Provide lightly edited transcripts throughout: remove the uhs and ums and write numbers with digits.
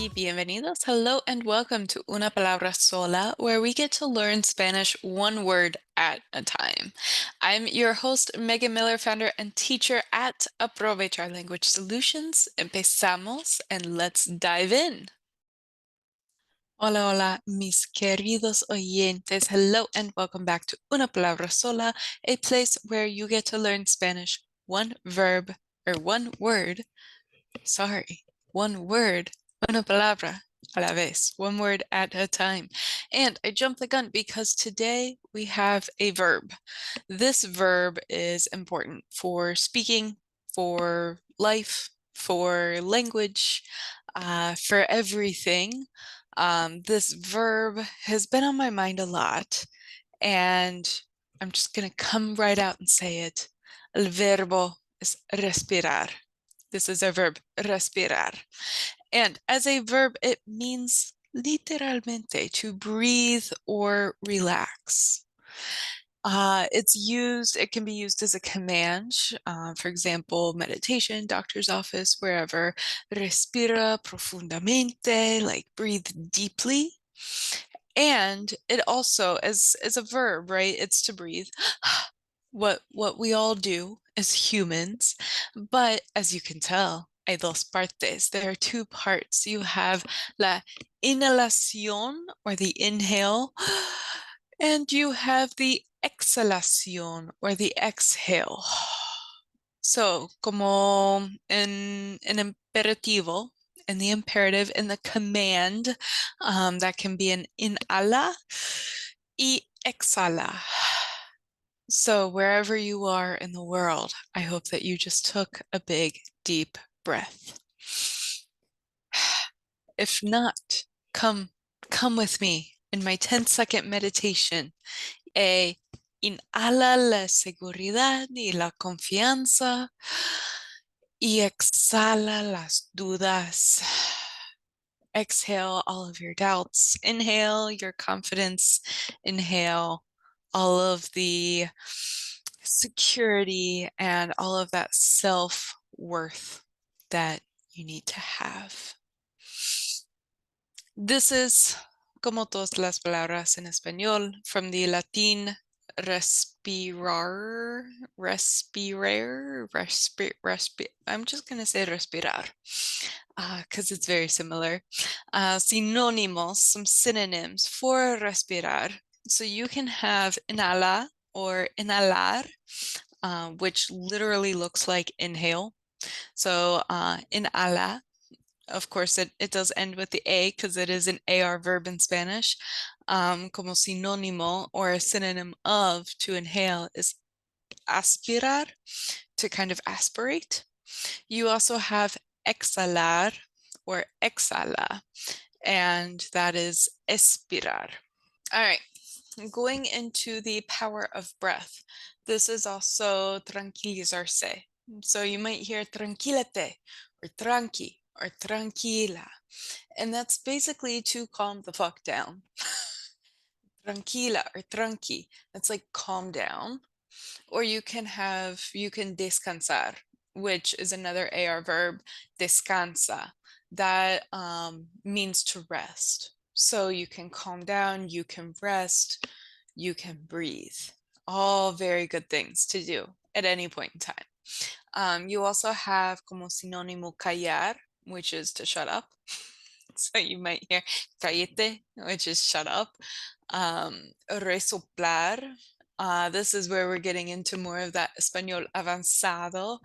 y bienvenidos. Hello and welcome to Una Palabra Sola, where we get to learn Spanish one word at a time. I'm your host, Megan Miller, founder and teacher at Aprovechar Language Solutions. Empezamos and let's dive in. Hola, hola, mis queridos oyentes. Hello and welcome back to Una Palabra Sola, a place where you get to learn Spanish one verb or one word. One word, una palabra a la vez, one word at a time. And I jumped the gun because today we have a verb. This verb is important for speaking, for life, for language, for everything. This verb has been on my mind a lot, and I'm just going to come right out and say it. El verbo es respirar. This is a verb, respirar. And as a verb, it means literalmente to breathe or relax. It can be used as a command. For example, meditation, doctor's office, wherever. Respira profundamente, like breathe deeply. And it also, as a verb, right? It's to breathe. What we all do as humans, but as you can tell, hay dos partes. There are two parts. You have la inhalación or the inhale, and you have the exhalación or the exhale. So, como en imperativo, in the imperative, in the command, that can be an inhala y exhala. So, wherever you are in the world, I hope that you just took a big, deep breath. If not, come with me in my 10-second meditation. Inhala la seguridad y la confianza y exhala las dudas. Exhale all of your doubts. Inhale your confidence. Inhale all of the security and all of that self-worth that you need to have. This is, como todas las palabras en español, from the Latin respirar, I'm just going to say respirar, because it's very similar. Sinónimos, some synonyms for respirar. So you can have inhala or inhalar, which literally looks like inhale. So inhala, of course, it does end with the A because it is an AR verb in Spanish. Como sinónimo or a synonym of to inhale is aspirar, to kind of aspirate. You also have exhalar or exhala, and that is expirar. All right, going into the power of breath. This is also tranquilizarse. So you might hear tranquilate or tranqui or tranquila. And that's basically to calm the fuck down. Tranquila or tranqui. That's like calm down. Or you can descansar, which is another AR verb, descansa. That means to rest. So you can calm down, you can rest, you can breathe. All very good things to do at any point in time. You also have como sinónimo callar, which is to shut up. So you might hear cállate, which is shut up. Resoplar. This is where we're getting into more of that español avanzado.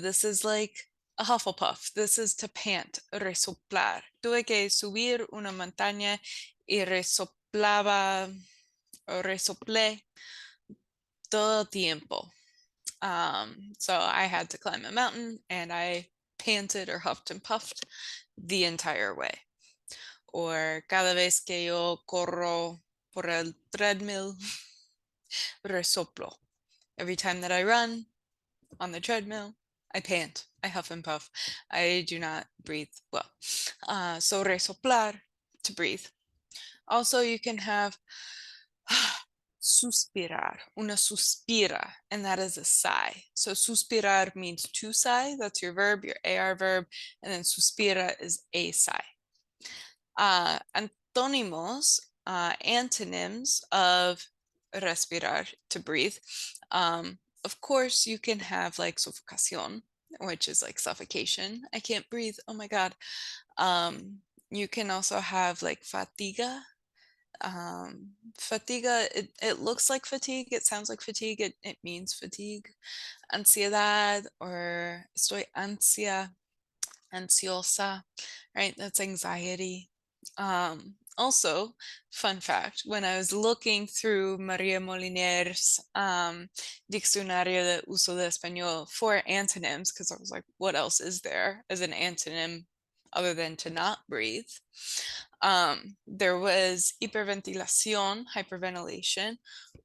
This is like a Hufflepuff. This is to pant, resoplar. Tuve que subir una montaña y resoplaba, o resoplé todo tiempo. So I had to climb a mountain and I panted or huffed and puffed the entire way. Or cada vez que yo corro por el treadmill, resoplo. Every time that I run on the treadmill, I pant, I huff and puff. I do not breathe well. So resoplar, to breathe. Also, you can have suspirar, una suspira, and that is a sigh. So suspirar means to sigh, that's your verb, your AR verb, and then suspira is a sigh. Antónimos, antonyms of respirar, to breathe. Of course, you can have like suffocación, which is like suffocation. I can't breathe. Oh my God. You can also have like fatiga. Fatiga, it looks like fatigue. It sounds like fatigue. It means fatigue. Ansiedad or estoy ansiosa, right? That's anxiety. Also, fun fact, when I was looking through Maria Moliner's Diccionario de Uso de Español for antonyms, because I was like, what else is there as an antonym other than to not breathe? There was hiperventilación, hyperventilation,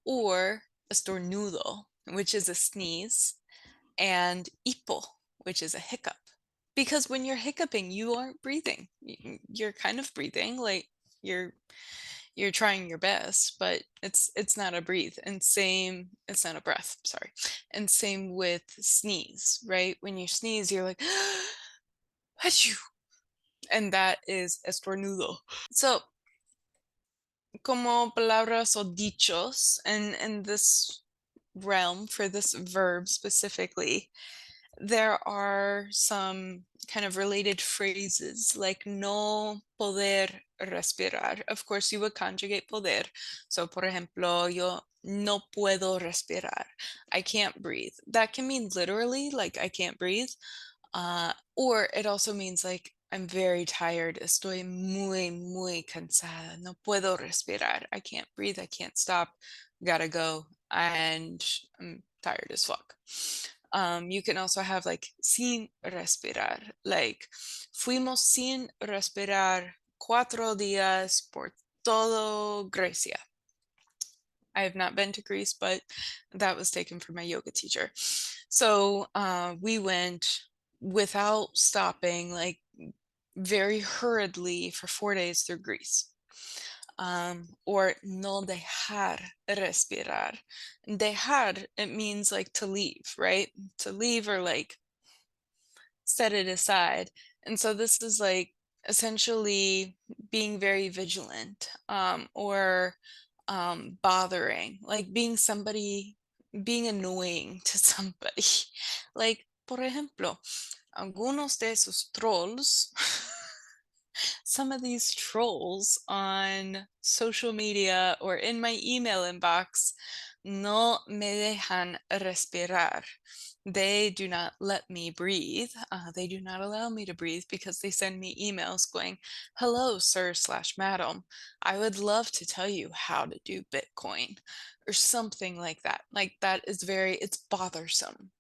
or estornudo, which is a sneeze, and hipo, which is a hiccup. Because when you're hiccuping, you aren't breathing. You're kind of breathing, like you're you're trying your best, but it's not a breathe. And same, it's not a breath, sorry. And same with sneeze, right? When you sneeze, you're like, achoo, and that is estornudo. So, como palabras o dichos, and in this realm for this verb specifically, there are some kind of related phrases like no poder respirar. Of course, you would conjugate poder. So, por ejemplo, yo no puedo respirar. I can't breathe. That can mean literally, like I can't breathe. Or it also means like I'm very tired. Estoy muy cansada. No puedo respirar. I can't breathe. I can't stop. Gotta go. And I'm tired as fuck. You can also have like sin respirar, like fuimos sin respirar 4 días por todo Grecia. I have not been to Greece, but that was taken from my yoga teacher. So we went without stopping, like very hurriedly for 4 days through Greece. Or no dejar respirar. Dejar, it means like to leave, right? To leave or like set it aside. And so this is like essentially being very vigilant, or bothering, like being annoying to somebody. Like, por ejemplo, algunos de esos trolls, some of these trolls on social media or in my email inbox no me dejan respirar. They do not let me breathe. They do not allow me to breathe because they send me emails going, hello, sir/madam. I would love to tell you how to do Bitcoin or something like that. Like that is it's bothersome.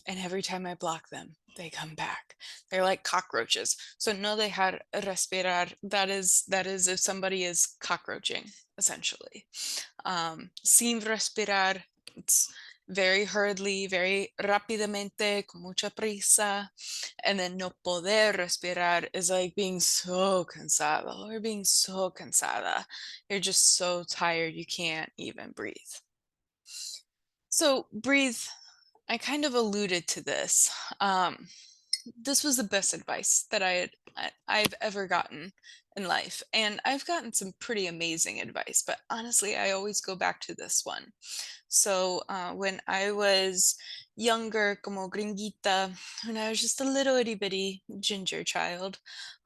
And every time I block them, they come back. They're like cockroaches. So no dejar respirar. That is if somebody is cockroaching, essentially. Sin respirar, it's very hurriedly, very rápidamente, con mucha prisa. And then no poder respirar is like being so cansado or being so cansada. You're just so tired you can't even breathe. So breathe, I kind of alluded to this. This was the best advice that I've ever gotten in life, and I've gotten some pretty amazing advice, but honestly, I always go back to this one. So when I was younger, como gringuita, when I was just a little itty bitty ginger child,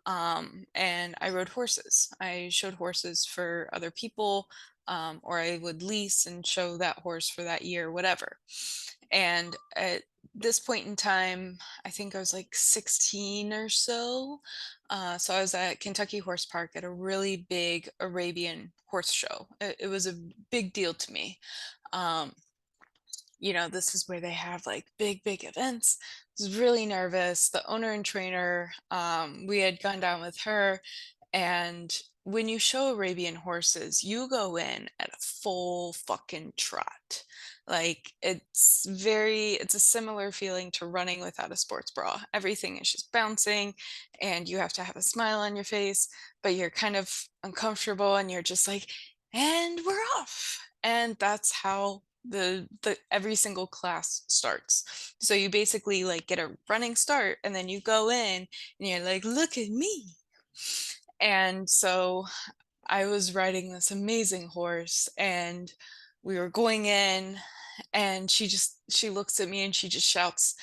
and I rode horses. I showed horses for other people, or I would lease and show that horse for that year, whatever. And at this point in time, I think I was like 16 or so. So I was at Kentucky Horse Park at a really big Arabian horse show. It was a big deal to me. Um, this is where they have like big events. I was really nervous. The owner and trainer, we had gone down with her, and when you show Arabian horses, you go in at a full fucking trot. Like it's a similar feeling to running without a sports bra. Everything is just bouncing and you have to have a smile on your face, but you're kind of uncomfortable and you're just like, and we're off. And that's how the every single class starts. So you basically like get a running start and then you go in and you're like, look at me. And so I was riding this amazing horse and we were going in and she looks at me and she just shouts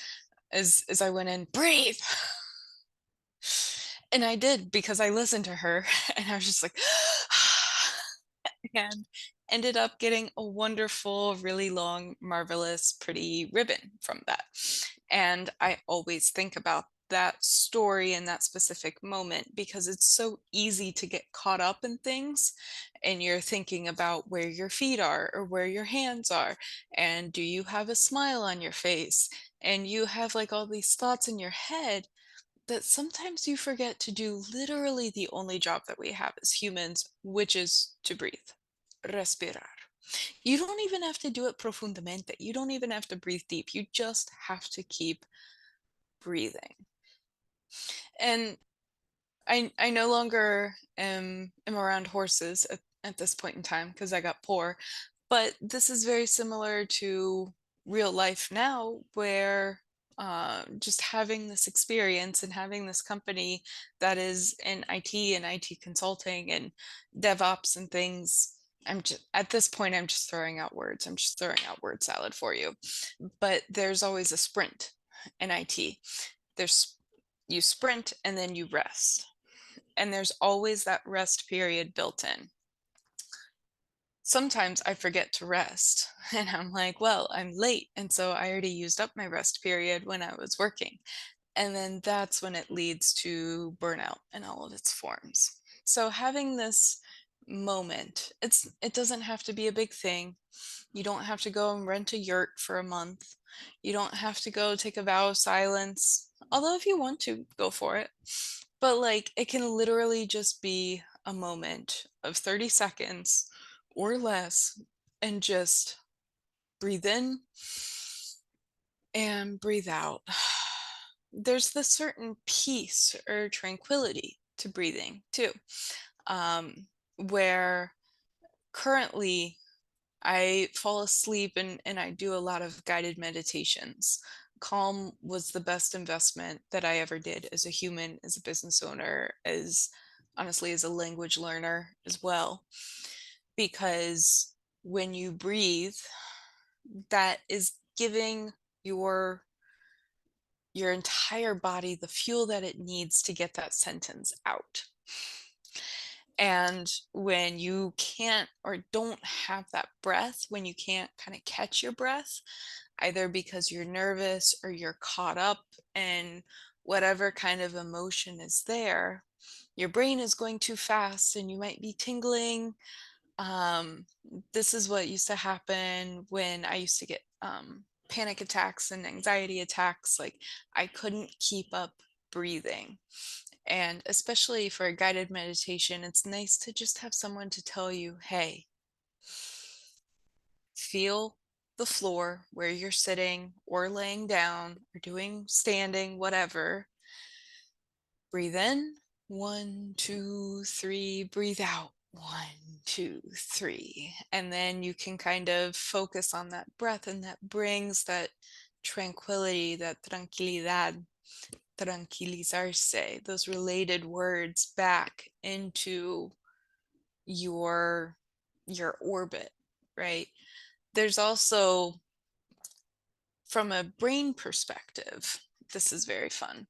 as I went in, breathe. And I did because I listened to her and I was just like and ended up getting a wonderful, really long, marvelous, pretty ribbon from that. And I always think about that story and that specific moment because it's so easy to get caught up in things and you're thinking about where your feet are or where your hands are and do you have a smile on your face and you have like all these thoughts in your head that sometimes you forget to do literally the only job that we have as humans, which is to breathe. Respirar. You don't even have to do it profundamente. You don't even have to breathe deep. You just have to keep breathing. And I no longer am around horses at this point in time because I got poor. But this is very similar to real life now, where just having this experience and having this company that is in IT and IT consulting and DevOps and things. I'm just at this point, I'm just throwing out words. I'm just throwing out word salad for you. But there's always a sprint in IT. There's you sprint and then you rest. And there's always that rest period built in. Sometimes I forget to rest and I'm like, well, I'm late. And so I already used up my rest period when I was working. And then that's when it leads to burnout in all of its forms. So having this moment, it doesn't have to be a big thing. You don't have to go and rent a yurt for a month. You don't have to go take a vow of silence. Although if you want to, go for it. But like it can literally just be a moment of 30 seconds or less and just breathe in and breathe out. There's this certain peace or tranquility to breathing too, where currently I fall asleep and I do a lot of guided meditations. Calm was the best investment that I ever did as a human, as a business owner, as honestly as a language learner as well. Because when you breathe, that is giving your your entire body the fuel that it needs to get that sentence out. And when you can't or don't have that breath, when you can't kind of catch your breath, either because you're nervous or you're caught up in whatever kind of emotion is there, your brain is going too fast and you might be tingling. Um, this is what used to happen when I used to get panic attacks and anxiety attacks. Like I couldn't keep up breathing. And especially for a guided meditation, it's nice to just have someone to tell you, hey, feel the floor where you're sitting or laying down or doing standing, whatever. Breathe in, 1, 2, 3, breathe out, 1, 2, 3. And then you can kind of focus on that breath, and that brings that tranquility, that tranquilidad, tranquilizarse, those related words back into your your orbit, right? There's also, from a brain perspective, this is very fun.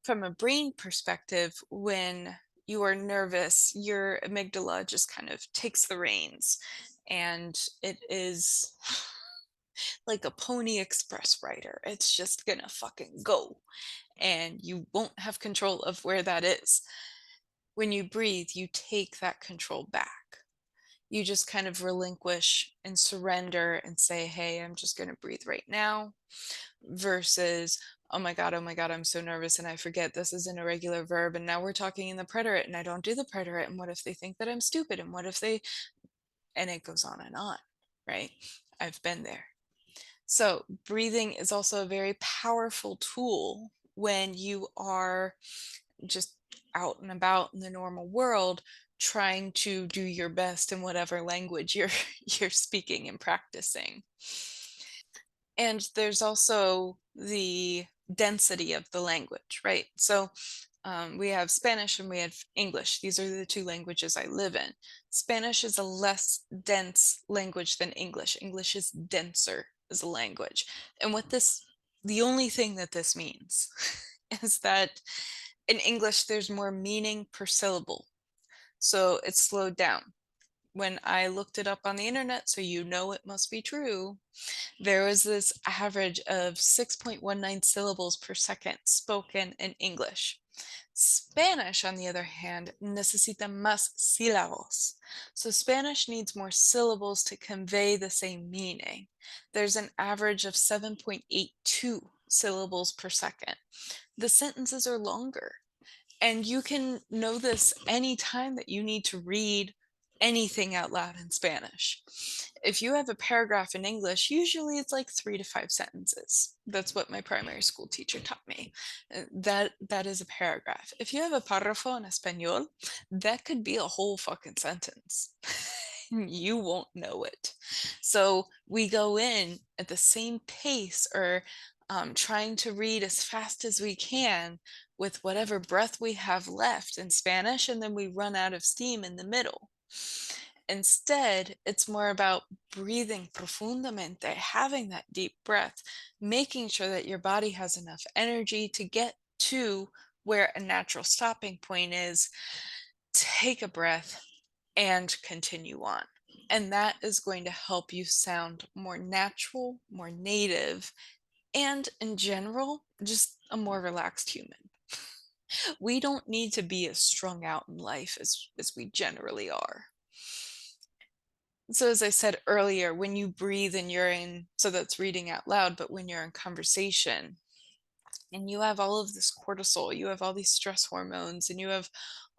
From a brain perspective, when you are nervous, your amygdala just kind of takes the reins and it is like a pony express rider. It's just gonna fucking go and you won't have control of where that is. When you breathe, you take that control back. You just kind of relinquish and surrender and say, hey, I'm just going to breathe right now, versus, oh my God, I'm so nervous and I forget this is an irregular verb. And now we're talking in the preterite and I don't do the preterite. And what if they think that I'm stupid? And what if they, and it goes on, right? I've been there. So breathing is also a very powerful tool when you are just out and about in the normal world, trying to do your best in whatever language you're you're speaking and practicing. And there's also the density of the language, right? So we have Spanish and we have English. These are the two languages I live in. Spanish is a less dense language than English. English is denser as a language. And the only thing that this means is that in English, there's more meaning per syllable. So it's slowed down. When I looked it up on the internet, so you know it must be true, there was this average of 6.19 syllables per second spoken in English. Spanish, on the other hand, necesita más sílabos. So Spanish needs more syllables to convey the same meaning. There's an average of 7.82 syllables per second. The sentences are longer. And you can know this anytime that you need to read anything out loud in Spanish. If you have a paragraph in English, usually it's like 3 to 5 sentences. That's what my primary school teacher taught me. That is a paragraph. If you have a párrafo en español, that could be a whole fucking sentence. You won't know it. So we go in at the same pace or trying to read as fast as we can with whatever breath we have left in Spanish, and then we run out of steam in the middle. Instead, it's more about breathing profundamente, having that deep breath, making sure that your body has enough energy to get to where a natural stopping point is. Take a breath and continue on. And that is going to help you sound more natural, more native, and in general, just a more relaxed human. We don't need to be as strung out in life as we generally are. So as I said earlier, when you breathe and you're in, so that's reading out loud, but when you're in conversation and you have all of this cortisol, you have all these stress hormones, and you have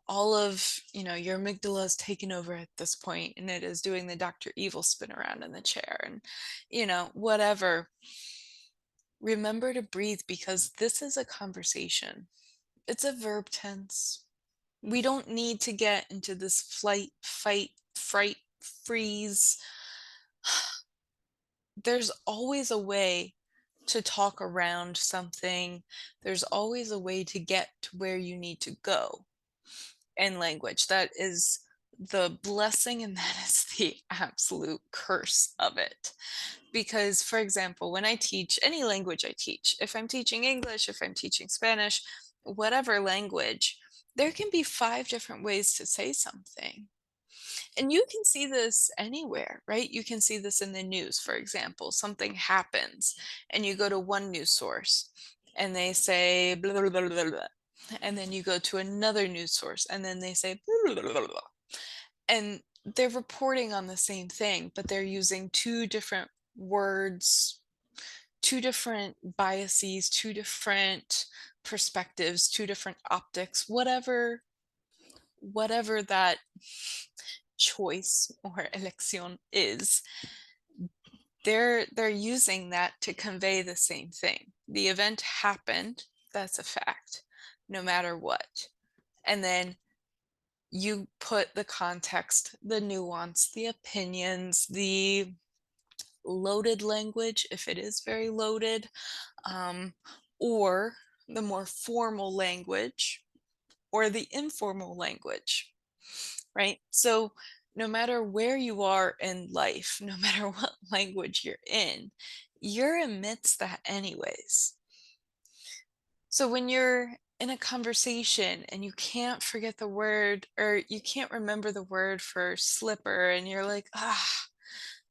all of, your amygdala is taken over at this point, and it is doing the Dr. Evil spin around in the chair and, whatever. Remember to breathe because this is a conversation. It's a verb tense. We don't need to get into this flight, fight, fright, freeze. There's always a way to talk around something. There's always a way to get to where you need to go in language. That is the blessing and that is the absolute curse of it. Because, for example, when I teach any language I teach, if I'm teaching English, if I'm teaching Spanish, whatever language, there can be 5 different ways to say something. And you can see this anywhere, right? You can see this in the news, for example. Something happens and you go to one news source and they say blah, blah, blah, blah, blah. And then you go to another news source and then they say blah, blah, blah, blah. And they're reporting on the same thing, but they're using 2 different words, 2 different biases, 2 different perspectives, 2 different optics, whatever that choice or elección is, they're using that to convey the same thing. The event happened, that's a fact, no matter what. And then you put the context, the nuance, the opinions, the loaded language, if it is very loaded, um, or the more formal language, or the informal language, right? So, no matter where you are in life, no matter what language you're amidst that, anyways. So, when you're in a conversation and you can't forget the word or you can't remember the word for slipper, and you're like,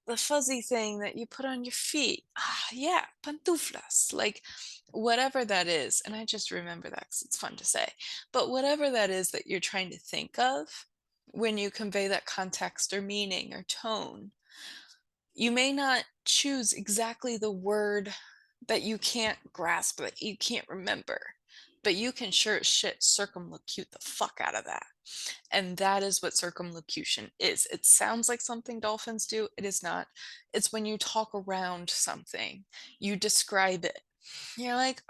the fuzzy thing that you put on your feet. Yeah, pantuflas. Like whatever that is. And I just remember that because it's fun to say. But whatever that is that you're trying to think of when you convey that context or meaning or tone, you may not choose exactly the word that you can't grasp, that you can't remember, but you can sure as shit circumlocute the fuck out of that. And that is what circumlocution is. It sounds like something dolphins do. It is not. It's when you talk around something, you describe it. You're like,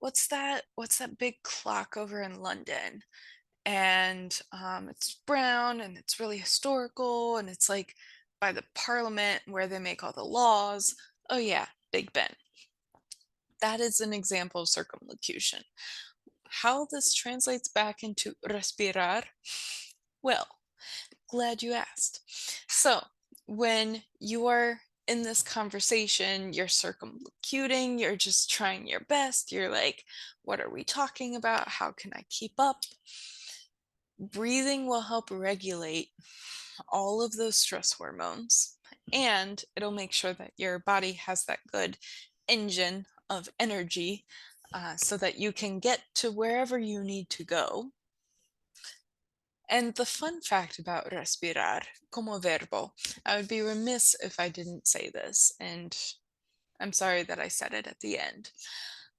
what's that? What's that big clock over in London? and it's brown and it's really historical and it's like by the parliament where they make all the laws. Oh yeah, Big Ben. That is an example of circumlocution. How this translates back into respirar? Well, glad you asked. So, when you are in this conversation, you're circumlocuting, you're just trying your best, you're like, what are we talking about? How can I keep up? Breathing will help regulate all of those stress hormones, and it'll make sure that your body has that good engine of energy so that you can get to wherever you need to go. And the fun fact about respirar como verbo, I would be remiss if I didn't say this, and I'm sorry that I said it at the end.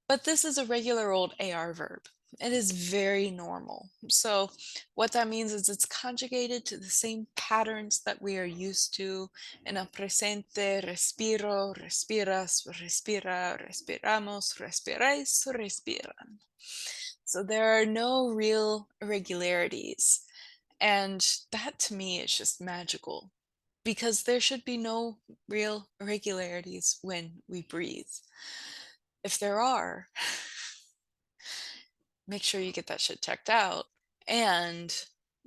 But this is a regular old AR verb. It is very normal. So, what that means is it's conjugated to the same patterns that we are used to in a presente, respiro, respiras, respira, respiramos, respiráis, respiran. So, there are no real irregularities. And that to me is just magical because there should be no real irregularities when we breathe. If there are, make sure you get that shit checked out and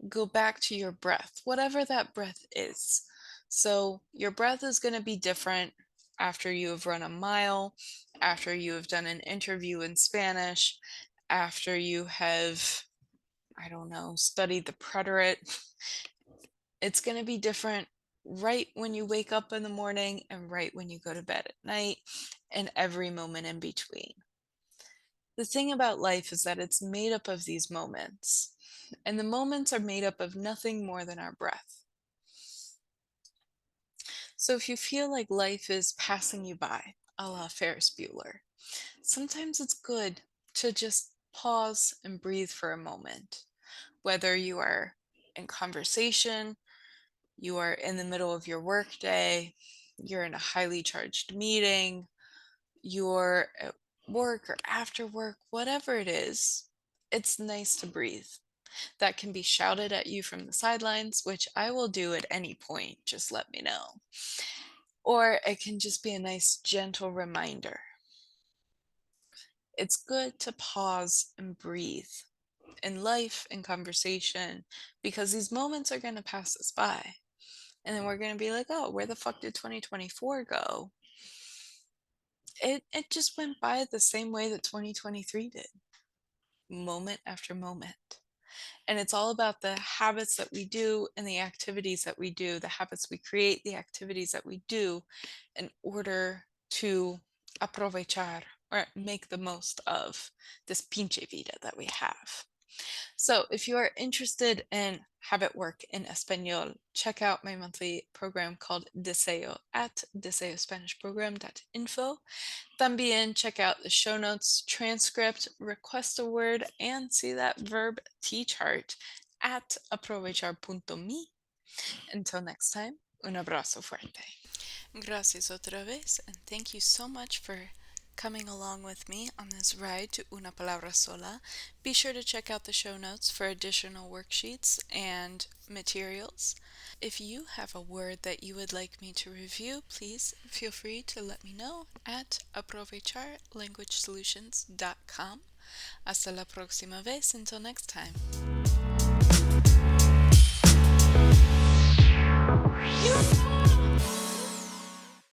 go back to your breath, whatever that breath is. So, your breath is going to be different after you have run a mile, after you have done an interview in Spanish, after you have, I don't know, studied the preterite. It's going to be different right when you wake up in the morning and right when you go to bed at night and every moment in between. The thing about life is that it's made up of these moments, and the moments are made up of nothing more than our breath. So if you feel like life is passing you by, a la Ferris Bueller, sometimes it's good to just pause and breathe for a moment. Whether you are in conversation, you are in the middle of your workday, you're in a highly charged meeting, you're at work or after work, whatever it is, it's nice to breathe. That can be shouted at you from the sidelines, which I will do at any point, just let me know. Or it can just be a nice, gentle reminder. It's good to pause and breathe in life and conversation because these moments are going to pass us by. And then we're going to be like, oh, where the fuck did 2024 go? It just went by the same way that 2023 did, moment after moment. And it's all about the habits that we do and the activities that we do, the habits we create, the activities that we do in order to aprovechar or make the most of this pinche vida that we have. So, if you are interested in habit work in Espanol, check out my monthly program called Deseo at deseospanishprogram.info. También check out the show notes, transcript, request a word, and see that verb T chart at aprovechar.me. Until next time, un abrazo fuerte. Gracias otra vez, and thank you so much for coming along with me on this ride to Una Palabra Sola. Be sure to check out the show notes for additional worksheets and materials. If you have a word that you would like me to review, please feel free to let me know at aprovecharlanguagesolutions.com. Hasta la próxima vez. Until next time.